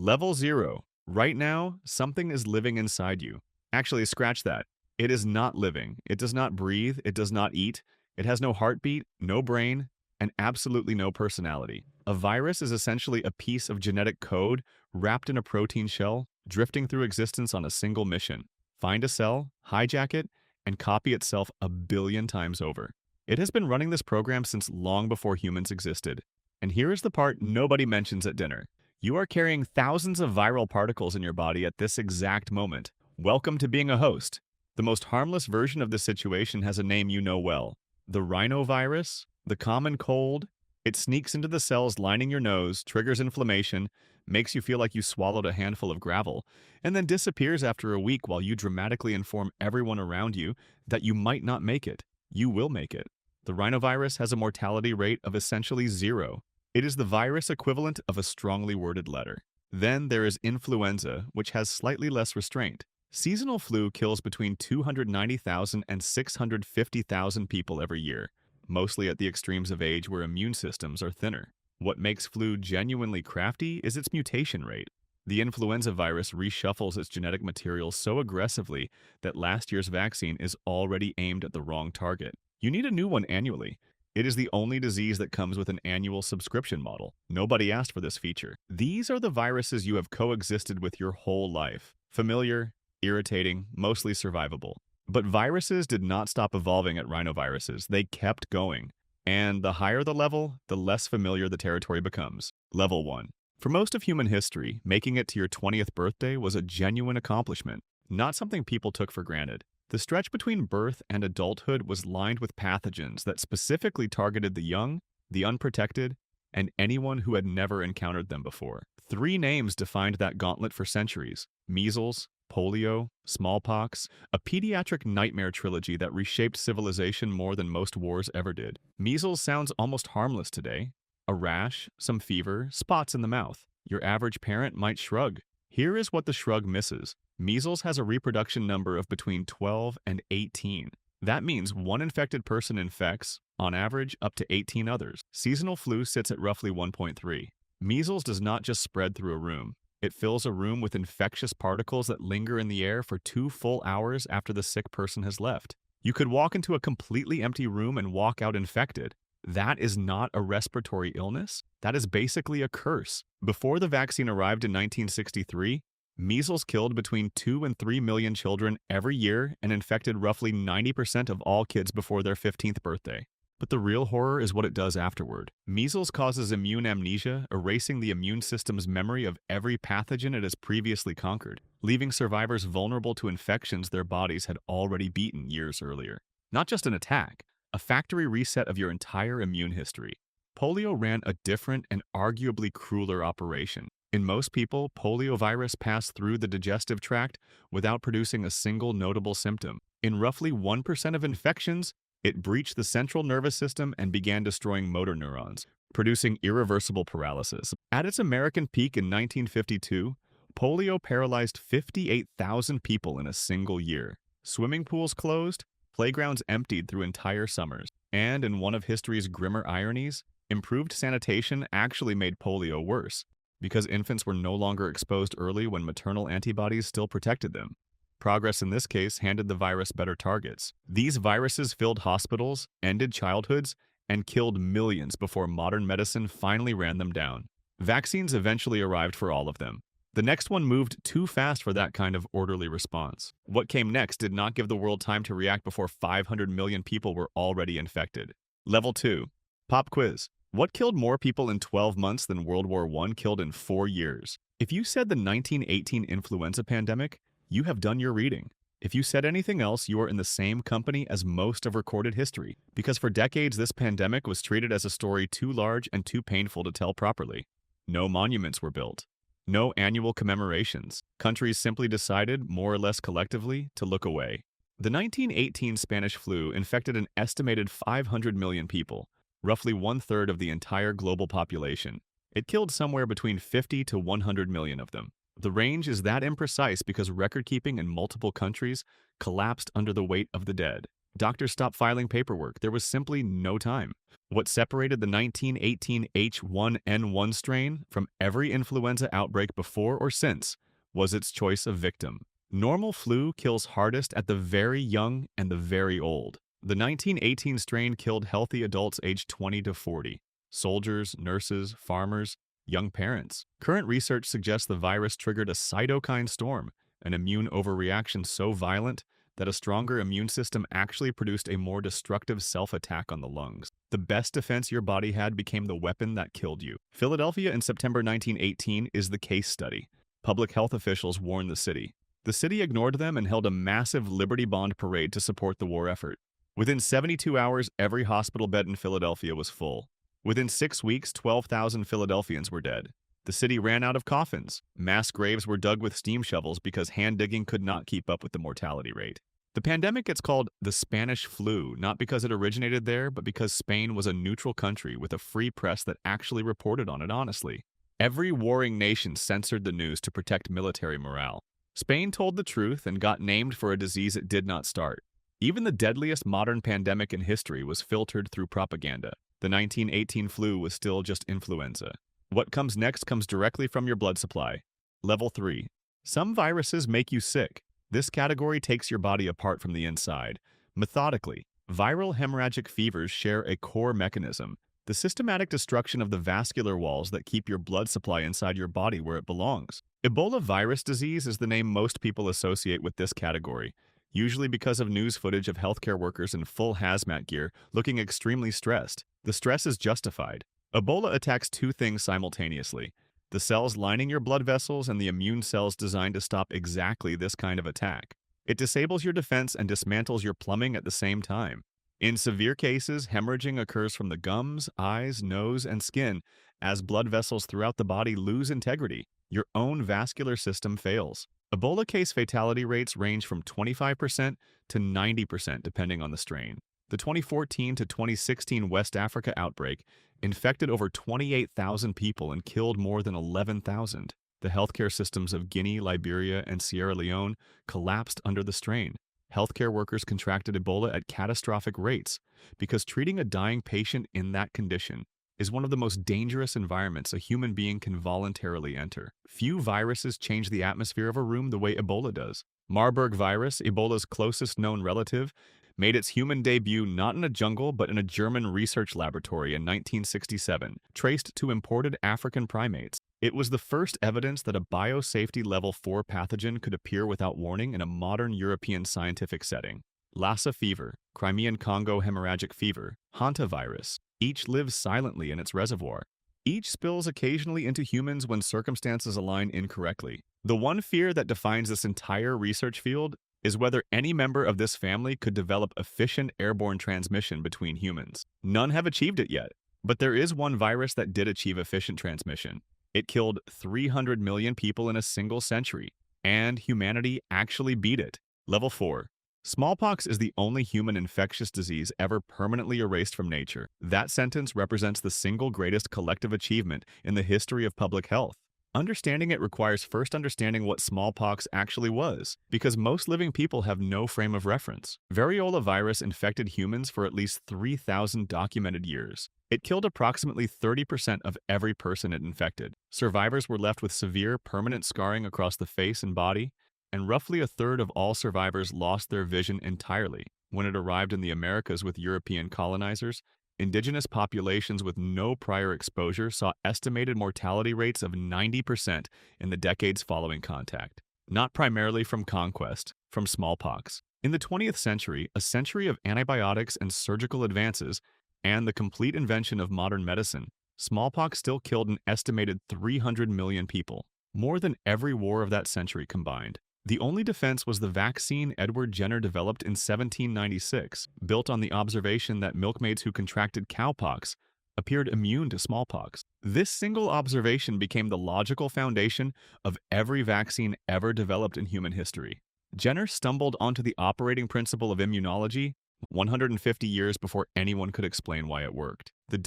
Level 0. Right now, something is living inside you. Actually, scratch that. It is not living. It does not breathe. It does not eat. It has no heartbeat, no brain, and absolutely no personality. A virus is essentially a piece of genetic code wrapped in a protein shell, drifting through existence on a single mission. Find a cell, hijack it, and copy itself a billion times over. It has been running this program since long before humans existed. And here is the part nobody mentions at dinner. You are carrying thousands of viral particles in your body at this exact moment. Welcome to being a host. The most harmless version of this situation has a name you know well. The rhinovirus, the common cold. It sneaks into the cells lining your nose, triggers inflammation, makes you feel like you swallowed a handful of gravel, and then disappears after a week while you dramatically inform everyone around you that you might not make it. You will make it. The rhinovirus has a mortality rate of essentially 0. It is the virus equivalent of a strongly worded letter. Then there is influenza, which has slightly less restraint. Seasonal flu kills between 290,000 and 650,000 people every year, mostly at the extremes of age where immune systems are thinner. What makes flu genuinely crafty is its mutation rate. The influenza virus reshuffles its genetic material so aggressively that last year's vaccine is already aimed at the wrong target. You need a new one annually. It is the only disease that comes with an annual subscription model. Nobody asked for this feature. These are the viruses you have coexisted with your whole life. Familiar, irritating, mostly survivable. But viruses did not stop evolving at rhinoviruses. They kept going. And the higher the level, the less familiar the territory becomes. Level 1. For most of human history, making it to your 20th birthday was a genuine accomplishment, not something people took for granted. The stretch between birth and adulthood was lined with pathogens that specifically targeted the young, the unprotected, and anyone who had never encountered them before. 3 names defined that gauntlet for centuries: measles, polio, smallpox, a pediatric nightmare trilogy that reshaped civilization more than most wars ever did. Measles sounds almost harmless today. A rash, some fever, spots in the mouth. Your average parent might shrug. Here is what the shrug misses. Measles has a reproduction number of between 12 and 18. That means one infected person infects, on average, up to 18 others. Seasonal flu sits at roughly 1.3. Measles does not just spread through a room. It fills a room with infectious particles that linger in the air for 2 full hours after the sick person has left. You could walk into a completely empty room and walk out infected. That is not a respiratory illness. That is basically a curse. Before the vaccine arrived in 1963, measles killed between 2 and 3 million children every year and infected roughly 90% of all kids before their 15th birthday. But the real horror is what it does afterward. Measles causes immune amnesia, erasing the immune system's memory of every pathogen it has previously conquered, leaving survivors vulnerable to infections their bodies had already beaten years earlier. Not just an attack, a factory reset of your entire immune history. Polio ran a different and arguably crueler operation. In most people, poliovirus passed through the digestive tract without producing a single notable symptom. In roughly 1% of infections, it breached the central nervous system and began destroying motor neurons, producing irreversible paralysis. At its American peak in 1952, polio paralyzed 58,000 people in a single year. Swimming pools closed, playgrounds emptied through entire summers. And in one of history's grimmer ironies, improved sanitation actually made polio worse, because infants were no longer exposed early when maternal antibodies still protected them. Progress in this case handed the virus better targets. These viruses filled hospitals, ended childhoods, and killed millions before modern medicine finally ran them down. Vaccines eventually arrived for all of them. The next one moved too fast for that kind of orderly response. What came next did not give the world time to react before 500 million people were already infected. Level 2. Pop quiz. What killed more people in 12 months than World War I killed in 4 years? If you said the 1918 influenza pandemic, you have done your reading. If you said anything else, you are in the same company as most of recorded history, because for decades this pandemic was treated as a story too large and too painful to tell properly. No monuments were built. No annual commemorations. Countries simply decided, more or less collectively, to look away. The 1918 Spanish flu infected an estimated 500 million people, roughly 1/3 of the entire global population. It killed somewhere between 50 to 100 million of them. The range is that imprecise because record-keeping in multiple countries collapsed under the weight of the dead. Doctors stopped filing paperwork. There was simply no time. What separated the 1918 H1N1 strain from every influenza outbreak before or since was its choice of victim. Normal flu kills hardest at the very young and the very old. The 1918 strain killed healthy adults aged 20 to 40, soldiers, nurses, farmers, young parents. Current research suggests the virus triggered a cytokine storm, an immune overreaction so violent that a stronger immune system actually produced a more destructive self-attack on the lungs. The best defense your body had became the weapon that killed you. Philadelphia in September 1918 is the case study. Public health officials warned the city. The city ignored them and held a massive Liberty Bond parade to support the war effort. Within 72 hours, every hospital bed in Philadelphia was full. Within 6 weeks, 12,000 Philadelphians were dead. The city ran out of coffins. Mass graves were dug with steam shovels because hand digging could not keep up with the mortality rate. The pandemic gets called the Spanish flu, not because it originated there, but because Spain was a neutral country with a free press that actually reported on it honestly. Every warring nation censored the news to protect military morale. Spain told the truth and got named for a disease it did not start. Even the deadliest modern pandemic in history was filtered through propaganda. The 1918 flu was still just influenza. What comes next comes directly from your blood supply. Level 3. Some viruses make you sick. This category takes your body apart from the inside. Methodically, viral hemorrhagic fevers share a core mechanism: the systematic destruction of the vascular walls that keep your blood supply inside your body where it belongs. Ebola virus disease is the name most people associate with this category, usually because of news footage of healthcare workers in full hazmat gear looking extremely stressed. The stress is justified. Ebola attacks two things simultaneously: the cells lining your blood vessels and the immune cells designed to stop exactly this kind of attack. It disables your defense and dismantles your plumbing at the same time. In severe cases, hemorrhaging occurs from the gums, eyes, nose, and skin as blood vessels throughout the body lose integrity. Your own vascular system fails. Ebola case fatality rates range from 25% to 90% depending on the strain. The 2014 to 2016 West Africa outbreak infected over 28,000 people and killed more than 11,000. The healthcare systems of Guinea, Liberia, and Sierra Leone collapsed under the strain. Healthcare workers contracted Ebola at catastrophic rates because treating a dying patient in that condition is one of the most dangerous environments a human being can voluntarily enter. Few viruses change the atmosphere of a room the way Ebola does. Marburg virus, Ebola's closest known relative, made its human debut not in a jungle but in a German research laboratory in 1967, traced to imported African primates. It was the first evidence that a biosafety level 4 pathogen could appear without warning in a modern European scientific setting. Lassa fever, Crimean Congo hemorrhagic fever, hantavirus, each lives silently in its reservoir. Each spills occasionally into humans when circumstances align incorrectly. The one fear that defines this entire research field is whether any member of this family could develop efficient airborne transmission between humans. None have achieved it yet, but there is one virus that did achieve efficient transmission. It killed 300 million people in a single century, and humanity actually beat it. Level 4. Smallpox is the only human infectious disease ever permanently erased from nature. That sentence represents the single greatest collective achievement in the history of public health. Understanding it requires first understanding what smallpox actually was, because most living people have no frame of reference. Variola virus infected humans for at least 3,000 documented years. It killed approximately 30% of every person it infected. Survivors were left with severe, permanent scarring across the face and body, and roughly a third of all survivors lost their vision entirely. When it arrived in the Americas with European colonizers, indigenous populations with no prior exposure saw estimated mortality rates of 90% in the decades following contact. Not primarily from conquest, from smallpox. In the 20th century, a century of antibiotics and surgical advances, and the complete invention of modern medicine, smallpox still killed an estimated 300 million people, more than every war of that century combined. The only defense was the vaccine Edward Jenner developed in 1796, built on the observation that milkmaids who contracted cowpox appeared immune to smallpox. This single observation became the logical foundation of every vaccine ever developed in human history. Jenner stumbled onto the operating principle of immunology 150 years before anyone could explain why it worked. The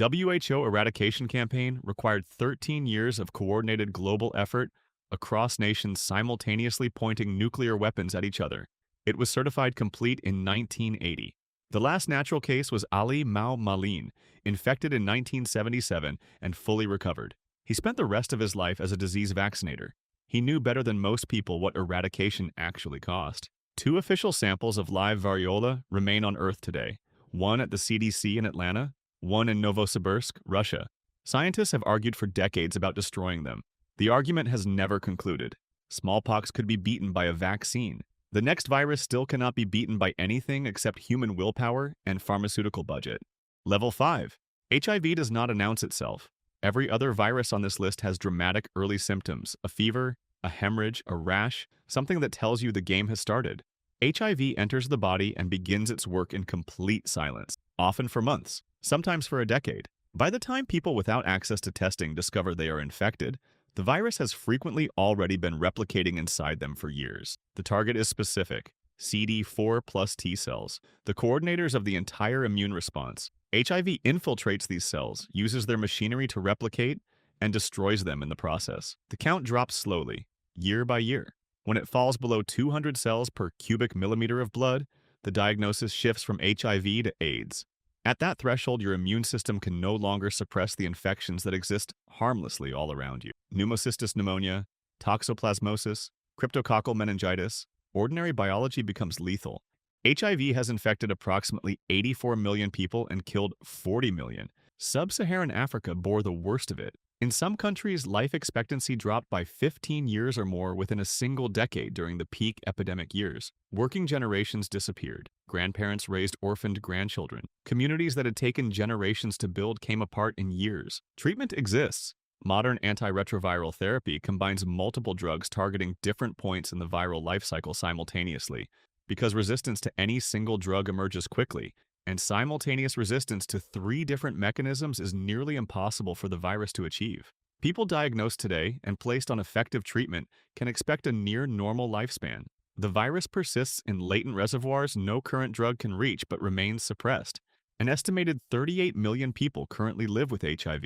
WHO eradication campaign required 13 years of coordinated global effort across nations simultaneously pointing nuclear weapons at each other. It was certified complete in 1980. The last natural case was Ali Mao Malin, infected in 1977 and fully recovered. He spent the rest of his life as a disease vaccinator. He knew better than most people what eradication actually cost. Two official samples of live variola remain on Earth today, one at the CDC in Atlanta, one in Novosibirsk, Russia. Scientists have argued for decades about destroying them. The argument has never concluded. Smallpox could be beaten by a vaccine. The next virus still cannot be beaten by anything except human willpower and pharmaceutical budget. Level 5. HIV does not announce itself. Every other virus on this list has dramatic early symptoms, a fever, a hemorrhage, a rash, something that tells you the game has started. HIV enters the body and begins its work in complete silence, often for months, sometimes for a decade. By the time people without access to testing discover they are infected, the virus has frequently already been replicating inside them for years. The target is specific: CD4 plus T cells, the coordinators of the entire immune response. HIV infiltrates these cells, uses their machinery to replicate, and destroys them in the process. The count drops slowly, year by year. When it falls below 200 cells per cubic millimeter of blood, the diagnosis shifts from HIV to AIDS. At that threshold, your immune system can no longer suppress the infections that exist harmlessly all around you. Pneumocystis pneumonia, toxoplasmosis, cryptococcal meningitis, ordinary biology becomes lethal. HIV has infected approximately 84 million people and killed 40 million. Sub-Saharan Africa bore the worst of it. In some countries, life expectancy dropped by 15 years or more within a single decade during the peak epidemic years. Working generations disappeared. Grandparents raised orphaned grandchildren. Communities that had taken generations to build came apart in years. Treatment exists. Modern antiretroviral therapy combines multiple drugs targeting different points in the viral life cycle simultaneously. Because resistance to any single drug emerges quickly, and simultaneous resistance to 3 different mechanisms is nearly impossible for the virus to achieve. People diagnosed today and placed on effective treatment can expect a near normal lifespan. The virus persists in latent reservoirs no current drug can reach but remains suppressed. An estimated 38 million people currently live with HIV.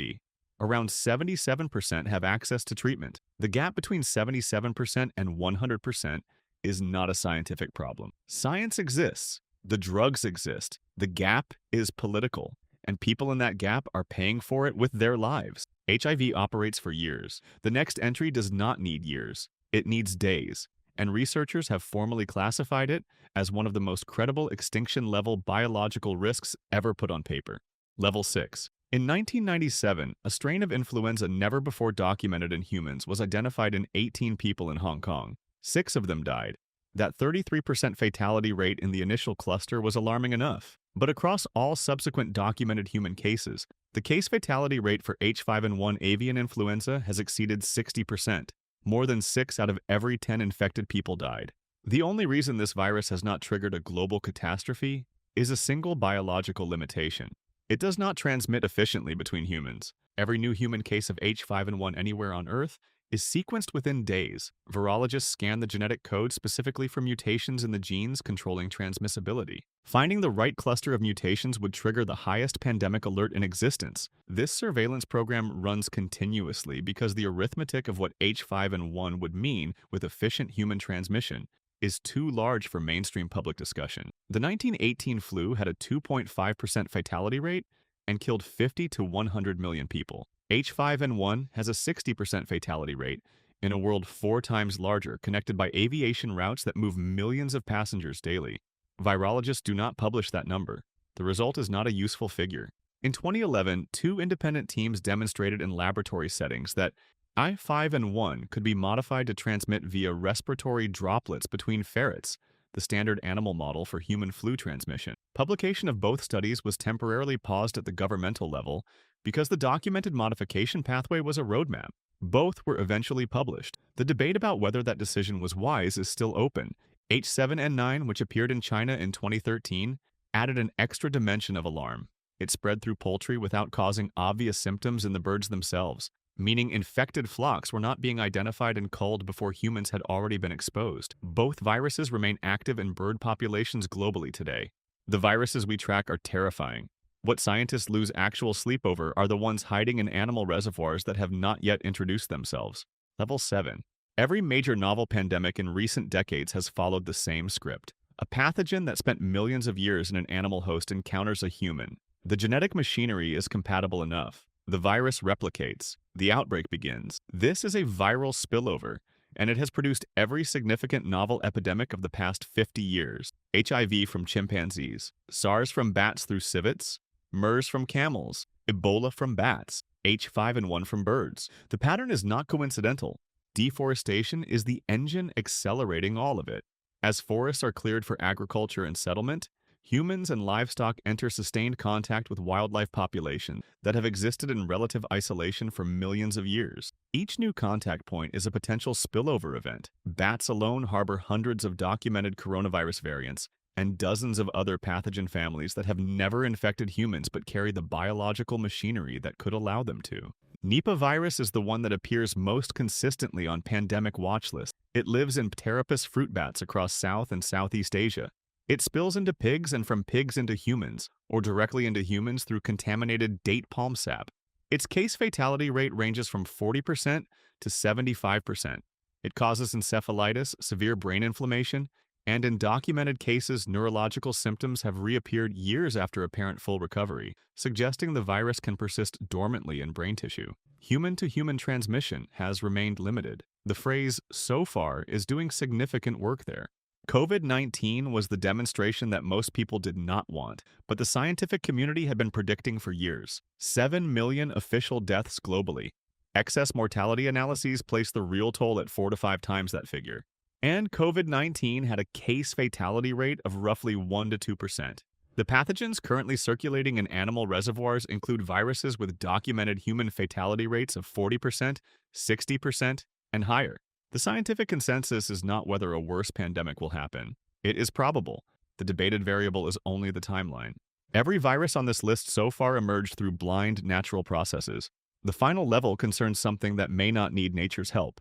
Around 77% have access to treatment. The gap between 77% and 100% is not a scientific problem. Science exists. The drugs exist. The gap is political, and people in that gap are paying for it with their lives. HIV operates for years. The next entry does not need years. It needs days, and researchers have formally classified it as one of the most credible extinction-level biological risks ever put on paper. Level 6. In 1997, a strain of influenza never before documented in humans was identified in 18 people in Hong Kong. 6 of them died. That 33% fatality rate in the initial cluster was alarming enough. But across all subsequent documented human cases, the case fatality rate for H5N1 avian influenza has exceeded 60%. More than 6 out of every 10 infected people died. The only reason this virus has not triggered a global catastrophe is a single biological limitation. It does not transmit efficiently between humans. Every new human case of H5N1 anywhere on Earth is sequenced within days. Virologists scan the genetic code specifically for mutations in the genes controlling transmissibility. Finding the right cluster of mutations would trigger the highest pandemic alert in existence. This surveillance program runs continuously because the arithmetic of what H5N1 would mean with efficient human transmission is too large for mainstream public discussion. The 1918 flu had a 2.5% fatality rate and killed 50 to 100 million people. H5N1 has a 60% fatality rate in a world 4 times larger, connected by aviation routes that move millions of passengers daily. Virologists do not publish that number. The result is not a useful figure. In 2011, 2 independent teams demonstrated in laboratory settings that I5N1 could be modified to transmit via respiratory droplets between ferrets, the standard animal model for human flu transmission. Publication of both studies was temporarily paused at the governmental level because the documented modification pathway was a roadmap. Both were eventually published. The debate about whether that decision was wise is still open. H7N9, which appeared in China in 2013, added an extra dimension of alarm. It spread through poultry without causing obvious symptoms in the birds themselves, meaning infected flocks were not being identified and culled before humans had already been exposed. Both viruses remain active in bird populations globally today. The viruses we track are terrifying. What scientists lose actual sleep over are the ones hiding in animal reservoirs that have not yet introduced themselves. Level 7. Every major novel pandemic in recent decades has followed the same script. A pathogen that spent millions of years in an animal host encounters a human. The genetic machinery is compatible enough. The virus replicates. The outbreak begins. This is a viral spillover, and it has produced every significant novel epidemic of the past 50 years. HIV from chimpanzees, SARS from bats through civets, MERS from camels, Ebola from bats, H5N1 from birds. The pattern is not coincidental. Deforestation is the engine accelerating all of it. As forests are cleared for agriculture and settlement, humans and livestock enter sustained contact with wildlife populations that have existed in relative isolation for millions of years. Each new contact point is a potential spillover event. Bats alone harbor hundreds of documented coronavirus variants and dozens of other pathogen families that have never infected humans but carry the biological machinery that could allow them to. Nipah virus is the one that appears most consistently on pandemic watch lists. It lives in pteropus fruit bats across South and Southeast Asia. It spills into pigs and from pigs into humans, or directly into humans through contaminated date palm sap. Its case fatality rate ranges from 40% to 75%. It causes encephalitis, severe brain inflammation, and in documented cases, neurological symptoms have reappeared years after apparent full recovery, suggesting the virus can persist dormantly in brain tissue. Human-to-human transmission has remained limited. The phrase, "so far," is doing significant work there. COVID-19 was the demonstration that most people did not want, but the scientific community had been predicting for years. 7 million official deaths globally. Excess mortality analyses place the real toll at 4 to 5 times that figure. And COVID-19 had a case fatality rate of roughly 1 to 2%. The pathogens currently circulating in animal reservoirs include viruses with documented human fatality rates of 40%, 60%, and higher. The scientific consensus is not whether a worse pandemic will happen. It is probable. The debated variable is only the timeline. Every virus on this list so far emerged through blind natural processes. The final level concerns something that may not need nature's help.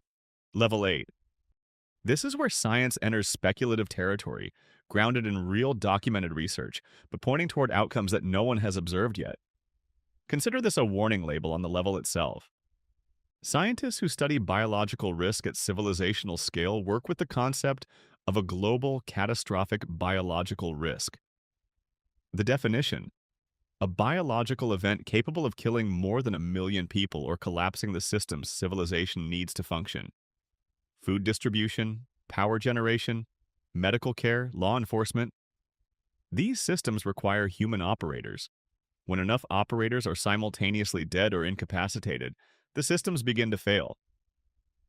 Level 8. This is where science enters speculative territory, grounded in real documented research, but pointing toward outcomes that no one has observed yet. Consider this a warning label on the level itself. Scientists who study biological risk at civilizational scale work with the concept of a global catastrophic biological risk. The definition: a biological event capable of killing more than 1 million people or collapsing the systems civilization needs to function. Food distribution, power generation, medical care, law enforcement. These systems require human operators. When enough operators are simultaneously dead or incapacitated, the systems begin to fail.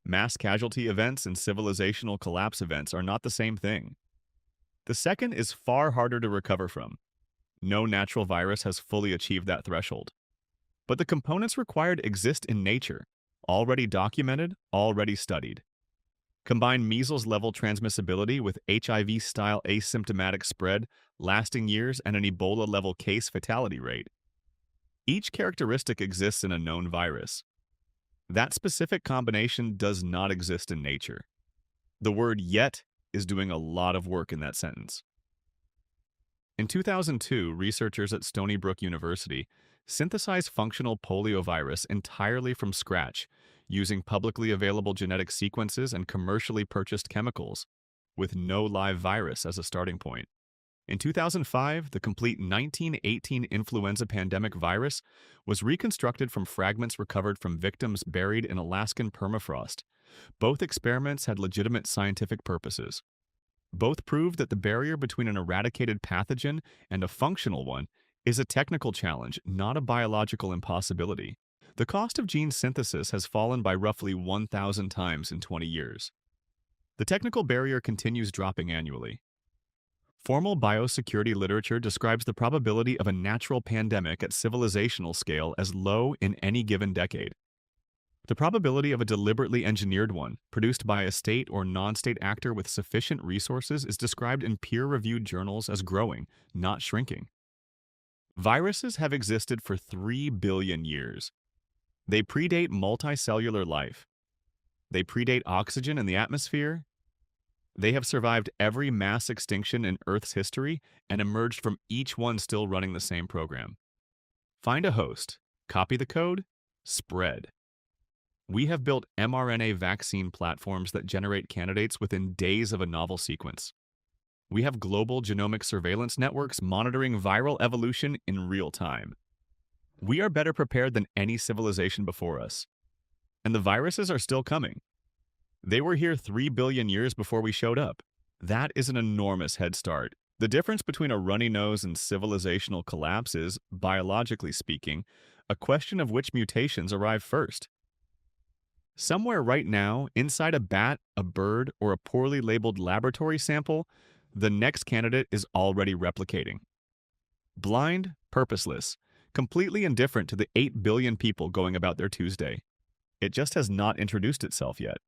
Mass casualty events and civilizational collapse events are not the same thing. The second is far harder to recover from. No natural virus has fully achieved that threshold. But the components required exist in nature, already documented, already studied. Combine measles-level transmissibility with HIV-style asymptomatic spread, lasting years, and an Ebola-level case fatality rate. Each characteristic exists in a known virus. That specific combination does not exist in nature. The word "yet" is doing a lot of work in that sentence. In 2002, researchers at Stony Brook University synthesized functional poliovirus entirely from scratch, using publicly available genetic sequences and commercially purchased chemicals, with no live virus as a starting point. In 2005, the complete 1918 influenza pandemic virus was reconstructed from fragments recovered from victims buried in Alaskan permafrost. Both experiments had legitimate scientific purposes. Both proved that the barrier between an eradicated pathogen and a functional one is a technical challenge, not a biological impossibility. The cost of gene synthesis has fallen by roughly 1,000 times in 20 years. The technical barrier continues dropping annually. Formal biosecurity literature describes the probability of a natural pandemic at civilizational scale as low in any given decade. The probability of a deliberately engineered one, produced by a state or non-state actor with sufficient resources, is described in peer-reviewed journals as growing, not shrinking. Viruses have existed for 3 billion years. They predate multicellular life. They predate oxygen in the atmosphere. They have survived every mass extinction in Earth's history and emerged from each one still running the same program. Find a host, copy the code, spread. We have built mRNA vaccine platforms that generate candidates within days of a novel sequence. We have global genomic surveillance networks monitoring viral evolution in real time. We are better prepared than any civilization before us. And the viruses are still coming. They were here 3 billion years before we showed up. That is an enormous head start. The difference between a runny nose and civilizational collapse is, biologically speaking, a question of which mutations arrive first. Somewhere right now, inside a bat, a bird, or a poorly labeled laboratory sample, the next candidate is already replicating. Blind, purposeless, completely indifferent to the 8 billion people going about their Tuesday. It just has not introduced itself yet.